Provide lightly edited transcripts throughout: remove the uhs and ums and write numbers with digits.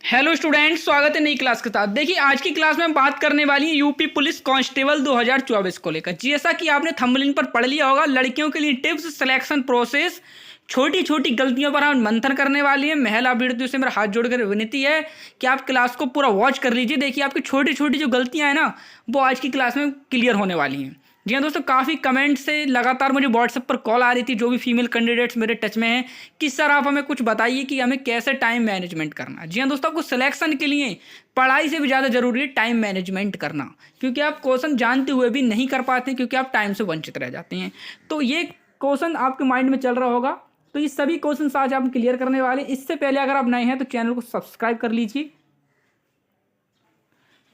Hello students, स्वागत है नई क्लास के साथ। देखिए, आज की क्लास में हम बात करने वाली है यूपी पुलिस कांस्टेबल 2024 को लेकर। जैसा कि आपने थंबनेल पर पढ़ लिया होगा, लड़कियों के लिए टिप्स, सिलेक्शन प्रोसेस, छोटी छोटी गलतियों पर हम मंथन करने वाली है। महिला अभ्यर्थियों से मेरा हाथ जोड़कर विनती है कि आप क्लास को पूरा वॉच कर लीजिए। देखिए, आपकी छोटी छोटी जो गलतियां हैं ना, वो आज की क्लास में क्लियर होने वाली हैं। जी हाँ दोस्तों, काफ़ी कमेंट से लगातार मुझे व्हाट्सएप पर कॉल आ रही थी, जो भी फीमेल कैंडिडेट्स मेरे टच में हैं, कि सर आप हमें कुछ बताइए कि हमें कैसे टाइम मैनेजमेंट करना है। जी हाँ दोस्तों, आपको सिलेक्शन के लिए पढ़ाई से भी ज़्यादा जरूरी है टाइम मैनेजमेंट करना, क्योंकि आप क्वेश्चन जानते हुए भी नहीं कर पाते क्योंकि आप टाइम से वंचित रह जाते हैं। तो ये क्वेश्चन आपके माइंड में चल रहा होगा, तो ये सभी क्वेश्चन आज हम क्लियर करने वाले हैं। इससे पहले अगर आप नए हैं तो चैनल को सब्सक्राइब कर लीजिए,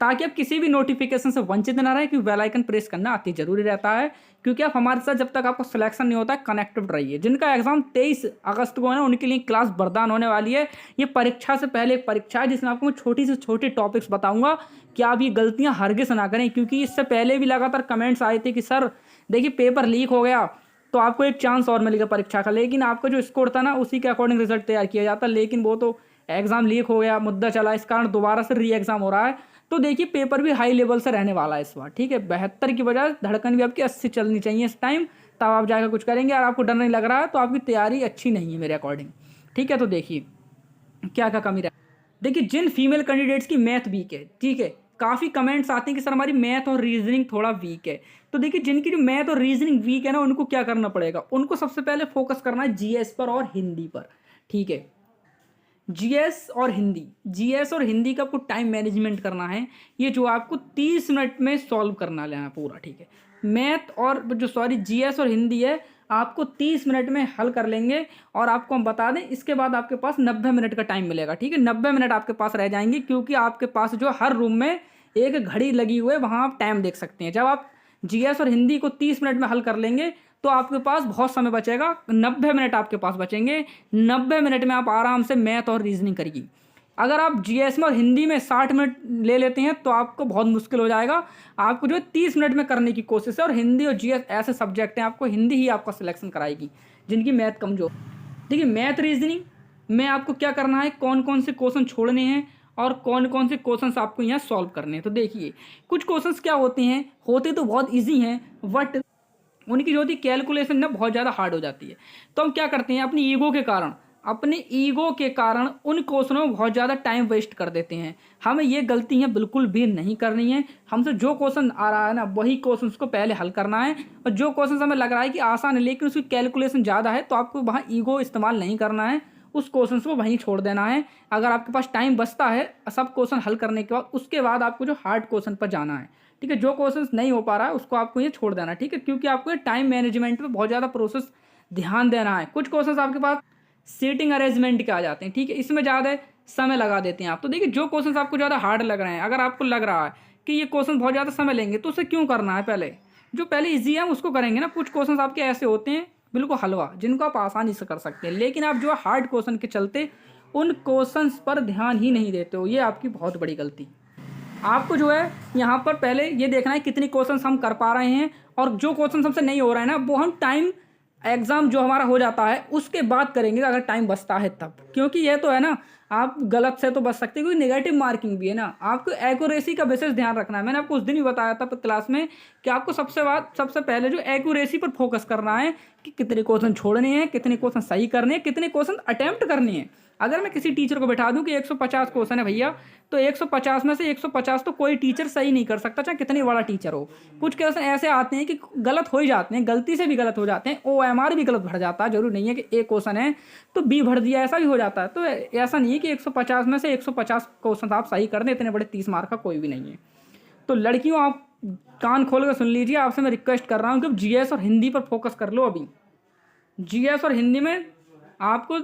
ताकि आप किसी भी नोटिफिकेशन से वंचित ना रहे, क्योंकि बेल आइकन प्रेस करना अति जरूरी रहता है। क्योंकि आप हमारे साथ जब तक आपको सिलेक्शन नहीं होता है, कनेक्टेड रहिए। जिनका एग्जाम 23 अगस्त को है ना, उनके लिए क्लास वरदान होने वाली है। ये परीक्षा से पहले एक परीक्षा है, जिसमें आपको मैं छोटी से छोटी टॉपिक्स बताऊंगा कि आप ये गलतियां हरगिज ना करें। क्योंकि इससे पहले भी लगातार कमेंट्स आए थे कि सर देखिए पेपर लीक हो गया तो आपको एक चांस और मिलेगा परीक्षा का, लेकिन आपका जो स्कोर था ना उसी के अकॉर्डिंग रिजल्ट तैयार किया जाता, लेकिन वो तो एग्जाम लीक हो गया, मुद्दा चला, इस कारण दोबारा से री एग्जाम हो रहा है। तो देखिए पेपर भी हाई लेवल से रहने वाला है इस बार, ठीक है। 72 की बजाय धड़कन भी आपकी 80 चलनी चाहिए इस टाइम, तब आप जाकर कुछ करेंगे। और आपको डर नहीं लग रहा है तो आपकी तैयारी अच्छी नहीं है मेरे अकॉर्डिंग, ठीक है। तो देखिए क्या क्या कमी रहा। देखिए, जिन फीमेल कैंडिडेट्स की मैथ वीक है, ठीक है, काफ़ी कमेंट्स आते हैं कि सर हमारी मैथ और रीजनिंग थोड़ा वीक है। तो देखिए, जिनकी जो मैथ और रीजनिंग वीक है ना, उनको क्या करना पड़ेगा, उनको सबसे पहले फोकस करना है जीएस पर और हिंदी पर, ठीक है। जीएस और हिंदी का आपको टाइम मैनेजमेंट करना है। ये जो आपको 30 मिनट में सॉल्व करना लेना पूरा, ठीक है। मैथ और जीएस और हिंदी है, आपको 30 मिनट में हल कर लेंगे। और आपको हम बता दें, इसके बाद आपके पास 90 मिनट का टाइम मिलेगा, ठीक है। 90 मिनट आपके पास रह जाएंगे, क्योंकि आपके पास जो हर रूम में एक घड़ी लगी हुई है, वहाँ आप टाइम देख सकते हैं। जब आप जीएस और हिंदी को 30 मिनट में हल कर लेंगे तो आपके पास बहुत समय बचेगा, 90 मिनट आपके पास बचेंगे। 90 मिनट में आप आराम से मैथ और रीजनिंग करिए। अगर आप जीएस में और हिंदी में 60 मिनट ले लेते हैं तो आपको बहुत मुश्किल हो जाएगा। आपको जो है 30 मिनट में करने की कोशिश है। और हिंदी और जीएस ऐसे सब्जेक्ट हैं, आपको हिंदी ही आपका सिलेक्शन कराएगी जिनकी मैथ कमजोर। देखिए, मैथ रीजनिंग में आपको क्या करना है, कौन कौन से क्वेश्चन छोड़ने हैं और कौन कौन से क्वेश्चंस आपको यहाँ सॉल्व करने हैं। तो देखिए, कुछ क्वेश्चंस क्या होते हैं, होते तो बहुत ईजी हैं, बट उनकी जो होती कैलकुलेशन ना बहुत ज़्यादा हार्ड हो जाती है। तो हम क्या करते हैं, अपने ईगो के कारण उन क्वेश्चनों में बहुत ज़्यादा टाइम वेस्ट कर देते हैं। हमें ये गलतियाँ बिल्कुल भी नहीं करनी है। हमसे जो क्वेश्चन आ रहा है ना, वही क्वेश्चन को पहले हल करना है। और जो क्वेश्चन हमें लग रहा है कि आसान है लेकिन उसकी कैलकुलेशन ज़्यादा है, तो आपको वहाँ ईगो इस्तेमाल नहीं करना है, उस क्वेश्चन को वहीं छोड़ देना है। अगर आपके पास टाइम बचता है सब क्वेश्चन हल करने के बाद, उसके बाद आपको जो हार्ड क्वेश्चन पर जाना है, ठीक है। जो क्वेश्चन नहीं हो पा रहा है उसको आपको ये छोड़ देना है, ठीक है। क्योंकि आपको ये टाइम मैनेजमेंट पे बहुत ज़्यादा प्रोसेस ध्यान देना है। कुछ क्वेश्चन आपके पास सीटिंग अरेंजमेंट के आ जाते हैं, ठीक है, इसमें ज़्यादा समय लगा देते हैं आप। तो देखिए, जो क्वेश्चन आपको ज़्यादा हार्ड लग रहे हैं, अगर आपको लग रहा है कि ये क्वेश्चन बहुत ज़्यादा समय लेंगे, तो उसे क्यों करना है, पहले जो पहले ईजी है हम उसको करेंगे ना। कुछ क्वेश्चन आपके ऐसे होते हैं बिल्कुल हलवा, जिनको आप आसानी से कर सकते हैं, लेकिन आप जो हार्ड क्वेश्चन के चलते उन क्वेश्चन पर ध्यान ही नहीं देते हो, ये आपकी बहुत बड़ी गलती। आपको जो है यहाँ पर पहले ये देखना है कितने क्वेश्चंस हम कर पा रहे हैं, और जो क्वेश्चन हमसे नहीं हो रहा है ना, वो हम टाइम एग्ज़ाम जो हमारा हो जाता है उसके बाद करेंगे, अगर टाइम बचता है तब। क्योंकि ये तो है ना, आप गलत से तो बच सकते हैं, क्योंकि नेगेटिव मार्किंग भी है ना। आपको एक्यूरेसी का विशेष ध्यान रखना है। मैंने आपको उस दिन ही बताया था क्लास में कि आपको सबसे पहले जो एक्यूरेसी पर फोकस करना है, कि कितने क्वेश्चन छोड़ने हैं, कितने क्वेश्चन सही करने हैं, कितने क्वेश्चन अटेम्प्ट करने हैं। अगर मैं किसी टीचर को बैठा दूं कि 150 क्वेश्चन है भैया, तो 150 में से 150 तो कोई टीचर सही नहीं कर सकता, चाहे कितनी बड़ा टीचर हो। कुछ क्वेश्चन ऐसे आते हैं कि गलत हो ही जाते हैं, गलती से भी गलत हो जाते हैं, OMR भी गलत भर जाता है। जरूरी नहीं है कि एक क्वेश्चन है तो बी भर दिया, ऐसा भी हो जाता है। तो ऐसा नहीं है कि 150 में से 150 क्वेश्चन आप सही कर दें, इतने बड़े 30 मार्क का कोई भी नहीं है। तो लड़कियों, आप कान खोल कर सुन लीजिए, आपसे मैं रिक्वेस्ट कर रहा हूँ कि जीएस और हिंदी पर फोकस कर लो। अभी जीएस और हिंदी में आपको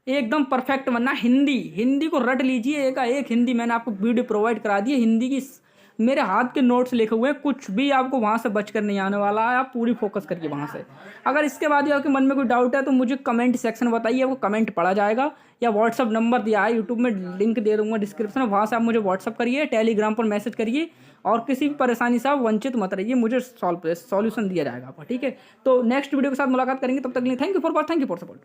एकदम परफेक्ट बनना। हिंदी को रट लीजिए, एक हिंदी मैंने आपको वीडियो प्रोवाइड करा दी है, हिंदी की मेरे हाथ के नोट्स लिखे हुए हैं, कुछ भी आपको वहाँ से बचकर नहीं आने वाला है। आप पूरी फोकस करिए वहाँ से। अगर इसके बाद भी आपके मन में कोई डाउट है तो मुझे कमेंट सेक्शन में बताइए, आपको कमेंट पढ़ा जाएगा, या व्हाट्सअप नंबर दिया है यूट्यूब में, लिंक दे दूँगा डिस्क्रिप्शन में, वहाँ से आप मुझे व्हाट्सअप करिए, टेलीग्राम पर मैसेज करिए। और किसी भी परेशानी से आप वंचित मत रहिए, मुझे सॉल्यूशन दिया जाएगा आपका, ठीक है। तो नेक्स्ट वीडियो के साथ मुलाकात करेंगे, तब तक के लिए थैंक यू फॉर सपोर्ट।